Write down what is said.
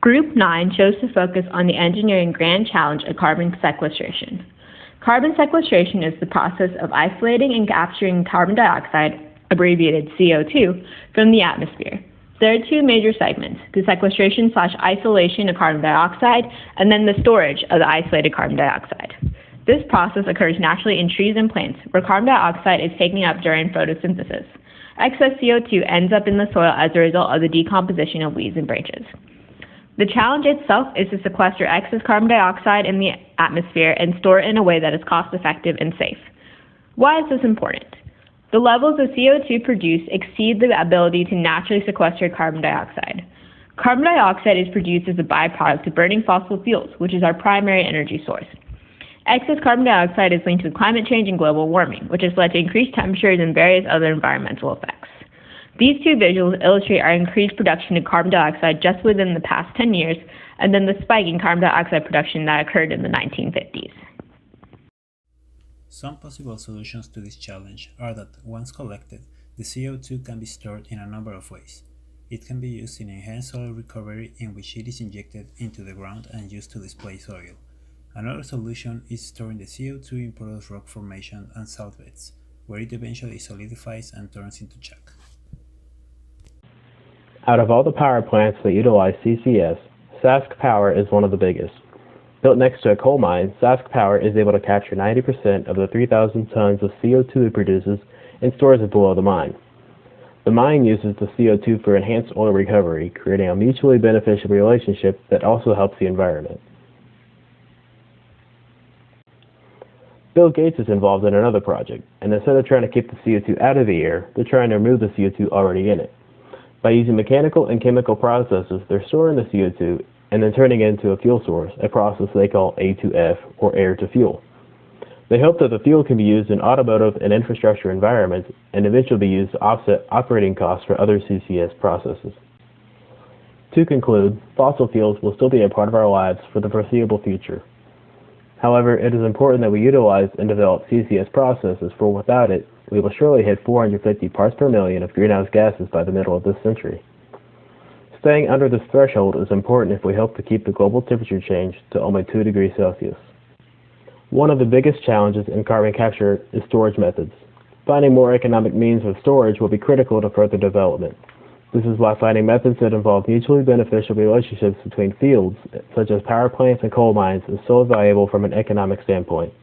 Group 9 chose to focus on the engineering grand challenge of carbon sequestration. Carbon sequestration is the process of isolating and capturing carbon dioxide, abbreviated CO2, from the atmosphere. There are two major segments, the sequestration/isolation of carbon dioxide, and then the storage of the isolated carbon dioxide. This process occurs naturally in trees and plants, where carbon dioxide is taken up during photosynthesis. Excess CO2 ends up in the soil as a result of the decomposition of leaves and branches. The challenge itself is to sequester excess carbon dioxide in the atmosphere and store it in a way that is cost-effective and safe. Why is this important? The levels of CO2 produced exceed the ability to naturally sequester carbon dioxide. Carbon dioxide is produced as a byproduct of burning fossil fuels, which is our primary energy source. Excess carbon dioxide is linked to climate change and global warming, which has led to increased temperatures and various other environmental effects. These two visuals illustrate our increased production of carbon dioxide just within the past 10 years, and then the spike in carbon dioxide production that occurred in the 1950s. Some possible solutions to this challenge are that, once collected, the CO2 can be stored in a number of ways. It can be used in enhanced soil recovery, in which it is injected into the ground and used to displace soil. Another solution is storing the CO2 in porous rock formation and salt beds, where it eventually solidifies and turns into chalk. Out of all the power plants that utilize CCS, Sask Power is one of the biggest. Built next to a coal mine, Sask Power is able to capture 90% of the 3,000 tons of CO2 it produces and stores it below the mine. The mine uses the CO2 for enhanced oil recovery, creating a mutually beneficial relationship that also helps the environment. Bill Gates is involved in another project, and instead of trying to keep the CO2 out of the air, they're trying to remove the CO2 already in it. By using mechanical and chemical processes, they're storing the CO2 and then turning it into a fuel source, a process they call A2F, or air to fuel. They hope that the fuel can be used in automotive and infrastructure environments and eventually be used to offset operating costs for other CCS processes. To conclude, fossil fuels will still be a part of our lives for the foreseeable future. However, it is important that we utilize and develop CCS processes, for without it, we will surely hit 450 parts per million of greenhouse gases by the middle of this century. Staying under this threshold is important if we hope to keep the global temperature change to only 2 degrees Celsius. One of the biggest challenges in carbon capture is storage methods. Finding more economic means of storage will be critical to further development. This is why finding methods that involve mutually beneficial relationships between fields, such as power plants and coal mines, is so valuable from an economic standpoint.